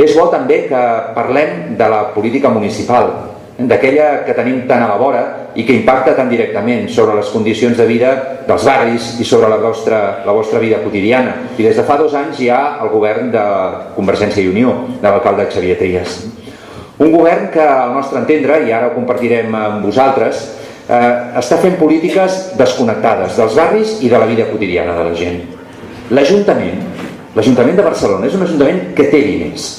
És bo també que parlem de la política municipal, d'aquella que tenim tan a la vora i que impacta tan directament sobre les condicions de vida dels barris i sobre la vostra vida quotidiana. I des de fa 2 anys hi ha el govern de Convergència i Unió, de l'alcalde Xavier Trias. Un govern que, al nostre entendre, i ara ho compartirem amb vosaltres, està fent polítiques desconnectades dels barris i de la vida quotidiana de la gent. L'Ajuntament de Barcelona és un ajuntament que té diners.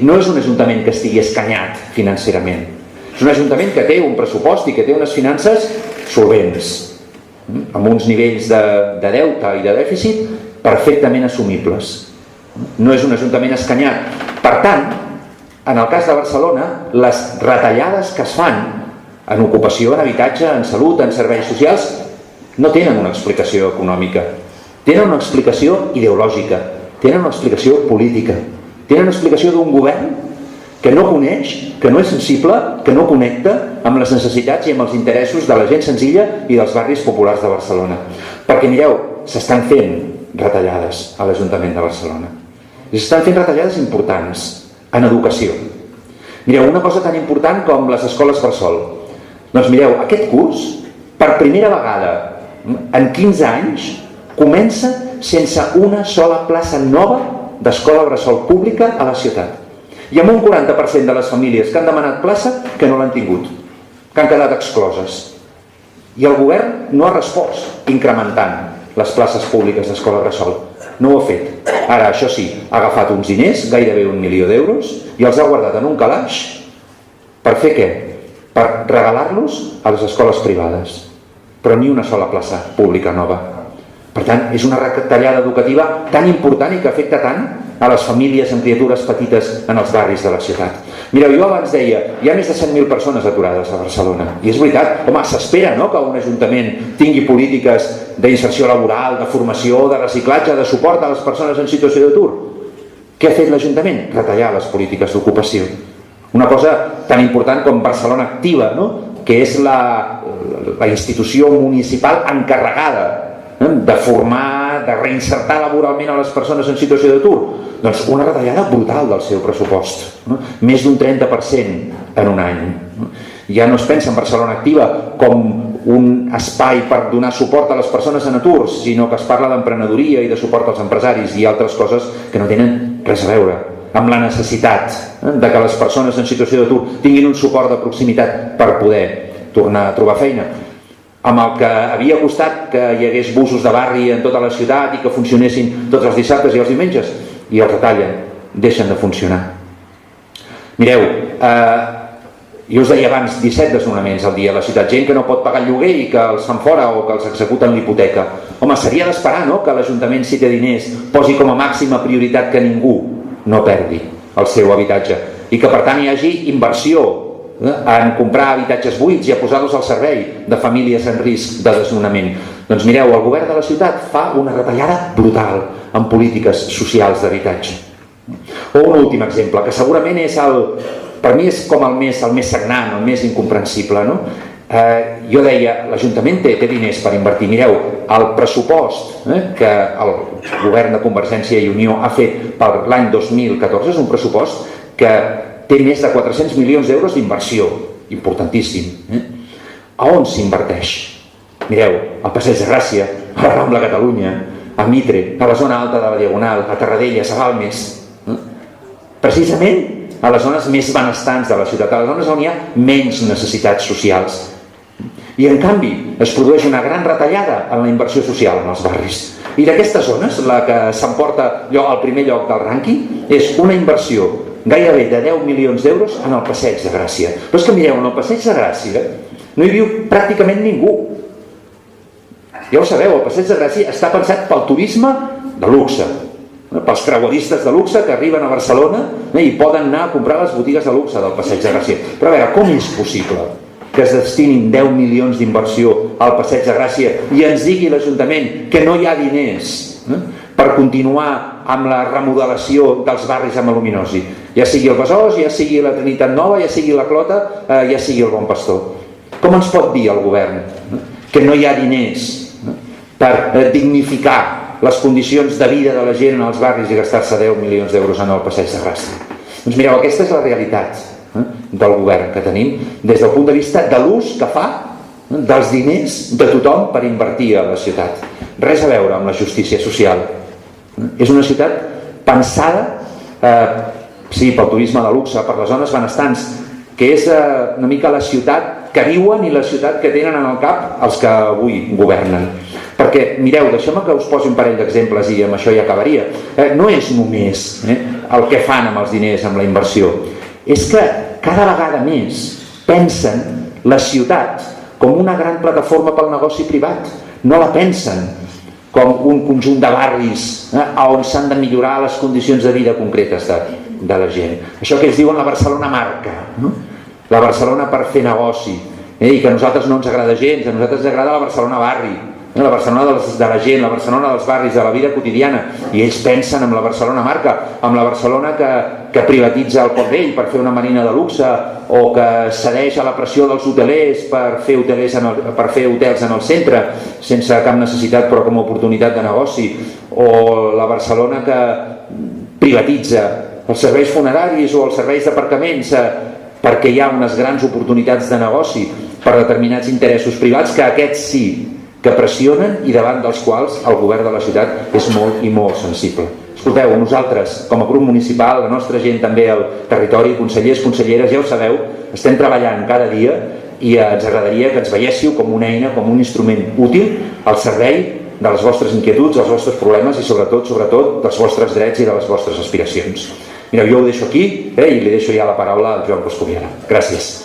No és un ajuntament que estigui escanyat financerament. És un ajuntament que té un pressupost i que té unes finances solvents, amb uns nivells de deute i de dèficit perfectament assumibles. No és un ajuntament escanyat. Per tant, en el cas de Barcelona, les retallades que es fan en ocupació, en habitatge, en salut, en serveis socials, no tenen una explicació econòmica. Tenen una explicació ideològica, tenen una explicació política, tenen una explicació d'un govern que no coneix, que no és sensible, que no connecta amb les necessitats i amb els interessos de la gent senzilla i dels barris populars de Barcelona. Perquè, mireu, s'estan fent retallades a l'Ajuntament de Barcelona. I s'estan fent retallades importants en educació. Mireu, una cosa tan important com les escoles bressol. Doncs mireu, aquest curs, per primera vegada en 15 anys, comença sense una sola plaça nova d'escola bressol pública a la ciutat. I amb un 40% de les famílies que han demanat plaça que no l'han tingut, que han quedat excloses. I el govern no ha respost incrementant les places públiques d'escola bressol. No ho ha fet. Ara, això sí, ha agafat uns diners, gairebé 1 milió d'euros, i els ha guardat en un calaix. Per fer què? Per regalar-los a les escoles privades. Però ni una sola plaça pública nova. Per tant, és una retallada educativa tan important i que afecta tant a les famílies amb criatures petites en els barris de la ciutat. Mireu, jo abans deia, hi ha més de 100.000 persones aturades a Barcelona. I és veritat, home, s'espera, no?, que un ajuntament tingui polítiques d'inserció laboral, de formació, de reciclatge, de suport a les persones en situació d'atur. Què ha fet l'Ajuntament? Retallar les polítiques d'ocupació. Una cosa tan important com Barcelona Activa, no?, que és la institució municipal encarregada de formar, de reinsertar laboralment a les persones en situació d'atur. Doncs una retallada brutal del seu pressupost, més d'un 30% en un any. Ja no es pensa en Barcelona Activa com un espai per donar suport a les persones en atur, sinó que es parla d'emprenedoria i de suport als empresaris i altres coses que no tenen res a veure amb la necessitat de que les persones en situació d'atur tinguin un suport de proximitat per poder tornar a trobar feina. Amb el que havia costat que hi hagués busos de barri en tota la ciutat i que funcionessin tots els dissabtes i els diumenges, i els retallen, deixen de funcionar. Mireu, jo us deia abans 17 desnonaments al dia a la ciutat, gent que no pot pagar el lloguer i que els fan fora o que els executen l'hipoteca. Home, seria d'esperar, no?, que l'Ajuntament, si té diners, posi com a màxima prioritat que ningú no perdi el seu habitatge i que per tant hi hagi inversió en comprar habitatges buits i a posar-los al servei de famílies en risc de desnonament. Doncs mireu, el govern de la ciutat fa una retallada brutal en polítiques socials d'habitatge. O un últim exemple, que segurament és per mi és com el més sagnant, el més incomprensible, no? Jo deia, l'Ajuntament té diners per invertir. Mireu, el pressupost que el govern de Convergència i Unió ha fet per l'any 2014 és un pressupost que té més de 400 milions d'euros d'inversió, importantíssim. A on s'inverteix? Mireu, al Passeig de Gràcia, a la Rambla Catalunya, a Mitre, a la zona alta de la Diagonal, a Tarradellas, a Balmes. Precisament a les zones més benestants de la ciutat, a les zones on hi ha menys necessitats socials. I en canvi es produeix una gran retallada en la inversió social en els barris. I d'aquestes zones, la que s'emporta al primer lloc del rànquing és una inversió gairebé de 10 milions d'euros en el Passeig de Gràcia. Però és que mireu, en el Passeig de Gràcia no hi viu pràcticament ningú. Ja ho sabeu, el Passeig de Gràcia està pensat pel turisme de luxe, pels creueristes de luxe que arriben a Barcelona i poden anar a comprar les botigues de luxe del Passeig de Gràcia. Però a veure, com és possible que es destinin 10 milions d'inversió al Passeig de Gràcia i ens digui l'Ajuntament que no hi ha diners per continuar amb la remodelació dels barris amb aluminosi, ja sigui el Besòs, ja sigui la Trinitat Nova, ja sigui la Clota, ja sigui el Bon Pastor? Com ens pot dir el govern que no hi ha diners per dignificar les condicions de vida de la gent en els barris i gastar-se 10 milions d'euros en el Passeig de Gràcia? Doncs mireu, aquesta és la realitat del govern que tenim des del punt de vista de l'ús que fa dels diners de tothom per invertir a la ciutat. Res a veure amb la justícia social. És una ciutat pensada sí, pel turisme de luxe, per les zones benestants, que és una mica la ciutat que viuen i la ciutat que tenen en el cap els que avui governen. Perquè, mireu, deixeu-me que us posi un parell d'exemples i amb això ja acabaria. No és només el que fan amb els diners, amb la inversió. És que cada vegada més pensen la ciutat com una gran plataforma pel negoci privat. No la pensen com un conjunt de barris on s'han de millorar les condicions de vida concretes de la gent. Això que ells diuen la Barcelona marca, la Barcelona per fer negoci, i que a nosaltres no ens agrada gens, a nosaltres ens agrada la Barcelona barri, la Barcelona de la gent, la Barcelona dels barris, de la vida quotidiana, i ells pensen en la Barcelona marca, amb la Barcelona que privatitza el Port Vell per fer una marina de luxe, o que cedeix a la pressió dels hotelers per fer hotels en el centre sense cap necessitat però com a oportunitat de negoci, o la Barcelona que privatitza els serveis funeraris o els serveis d'aparcaments perquè hi ha unes grans oportunitats de negoci per determinats interessos privats que aquests sí que pressionen i davant dels quals el govern de la ciutat és molt i molt sensible. Escolteu, nosaltres, com a grup municipal, la nostra gent també al territori, consellers, conselleres, ja ho sabeu, estem treballant cada dia i ens agradaria que ens veiéssiu com una eina, com un instrument útil al servei de les vostres inquietuds, dels vostres problemes i sobretot dels vostres drets i de les vostres aspiracions. Mireu, jo ho deixo aquí i li deixo ja la paraula al Joan Coscubiela. Gràcies.